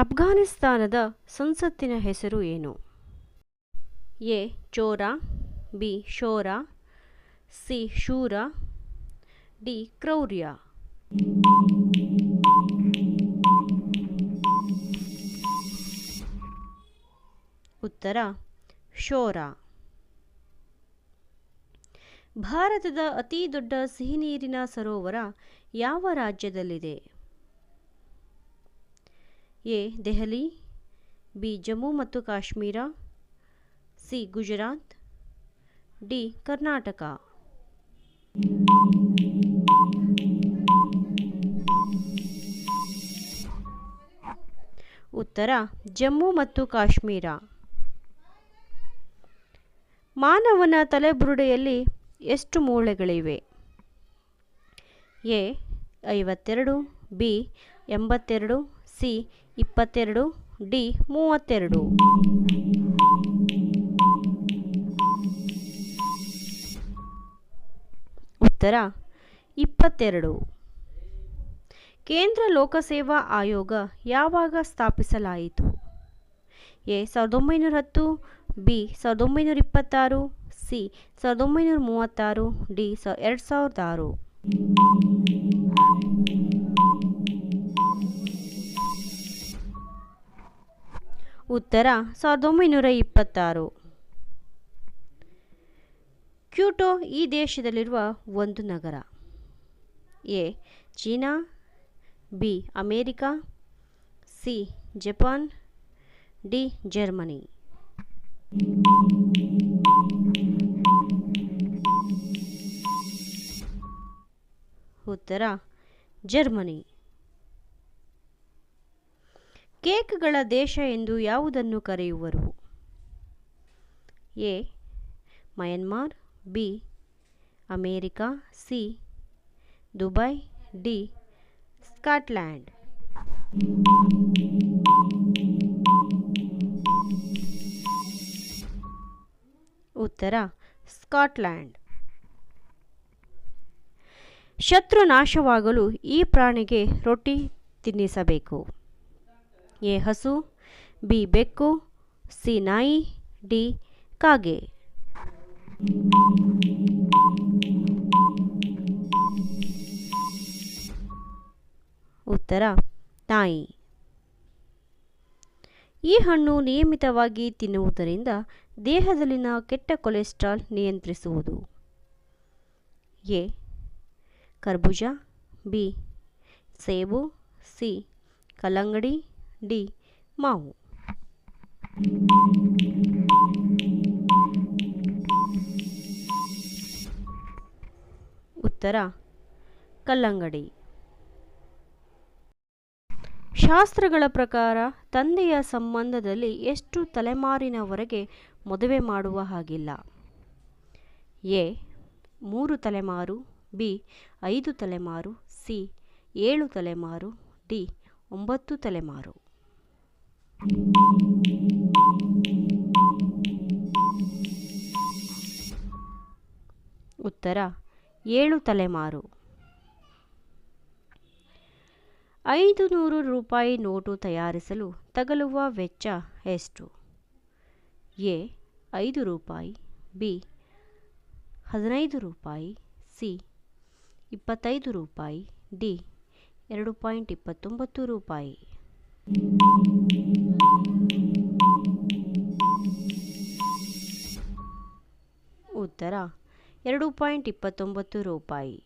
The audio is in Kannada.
ಅಫ್ಘಾನಿಸ್ತಾನದ ಸಂಸತ್ತಿನ ಹೆಸರು ಏನು? ಎ ಚೋರ, ಬಿ ಶೋರ, ಸಿ ಶೂರ, ಡಿ ಕ್ರೌರ್ಯ. ಉತ್ತರ ಶೋರ. ಭಾರತದ ಅತಿ ದೊಡ್ಡ ಸಿಹಿನೀರಿನ ಸರೋವರ ಯಾವ ರಾಜ್ಯದಲ್ಲಿದೆ? ಎ ದೆಹಲಿ, ಬಿ ಜಮ್ಮು ಮತ್ತು ಕಾಶ್ಮೀರ, ಸಿ ಗುಜರಾತ್, ಡಿ ಕರ್ನಾಟಕ. ಉತ್ತರ ಜಮ್ಮು ಮತ್ತು ಕಾಶ್ಮೀರ. ಮಾನವನ ತಲೆಬುರುಡೆಯಲ್ಲಿ ಎಷ್ಟು ಮೂಳೆಗಳಿವೆ? A 52, B 82, C 22, D 32. ಉತ್ತರ 22. ಕೇಂದ್ರ ಲೋಕಸೇವಾ ಆಯೋಗ ಯಾವಾಗ ಸ್ಥಾಪಿಸಲಾಯಿತು? A 1910, B 1926, C 1936, D 2006. ಉತ್ತರ 1926. ಕ್ಯೋಟೋ ಈ ದೇಶದಲ್ಲಿರುವ ಒಂದು ನಗರ. A China, B America, C Japan, D Germany. ಉತ್ತರ ಜರ್ಮನಿ. ಕೇಕ್ಗಳ ದೇಶ ಎಂದು ಯಾವುದನ್ನು ಕರೆಯುವರು? A Myanmar, B America, C Dubai, D Scotland. ಉತ್ತರ ಸ್ಕಾಟ್ಲ್ಯಾಂಡ್. ಶತ್ರು ನಾಶವಾಗಲು ಈ ಪ್ರಾಣಿಗೆ ರೊಟ್ಟಿ ತಿನ್ನಿಸಬೇಕು. ಎ ಹಸು, ಬಿ ಬೆಕ್ಕು, ಸಿ ನಾಯಿ, ಡಿ ಕಾಗೆ. ಉತ್ತರ ನಾಯಿ. ಈ ಹಣ್ಣು ನಿಯಮಿತವಾಗಿ ತಿನ್ನುವುದರಿಂದ ದೇಹದಲ್ಲಿನ ಕೆಟ್ಟ ಕೊಲೆಸ್ಟ್ರಾಲ್ ನಿಯಂತ್ರಿಸುವುದು. ಎ ಕರ್ಬೂಜ, ಬಿ ಸೇಬು, ಸಿ ಕಲ್ಲಂಗಡಿ, ಡಿ ಮಾವು. ಉತ್ತರ ಕಲ್ಲಂಗಡಿ. ಶಾಸ್ತ್ರಗಳ ಪ್ರಕಾರ ತಂದೆಯ ಸಂಬಂಧದಲ್ಲಿ ಎಷ್ಟು ತಲೆಮಾರಿನವರೆಗೆ ಮದುವೆ ಮಾಡುವ ಹಾಗಿಲ್ಲ? ಎ 3 ತಲೆಮಾರು, ಬಿ 5 ತಲೆಮಾರು, ಸಿ 7 ತಲೆಮಾರು, ಡಿ 9 ತಲೆಮಾರು. ಉತ್ತರ 7 ತಲೆಮಾರು. 500 ರೂಪಾಯಿ ನೋಟು ತಯಾರಿಸಲು ತಗಲುವ ವೆಚ್ಚ ಎಷ್ಟು? ಎ 5 ರೂಪಾಯಿ, ಬಿ 15 ರೂಪಾಯಿ, ಸಿ 25 ರೂಪಾಯಿ, ಡಿ 2.29 ರೂಪಾಯಿ. ಉತ್ತರ 2.29 ರೂಪಾಯಿ.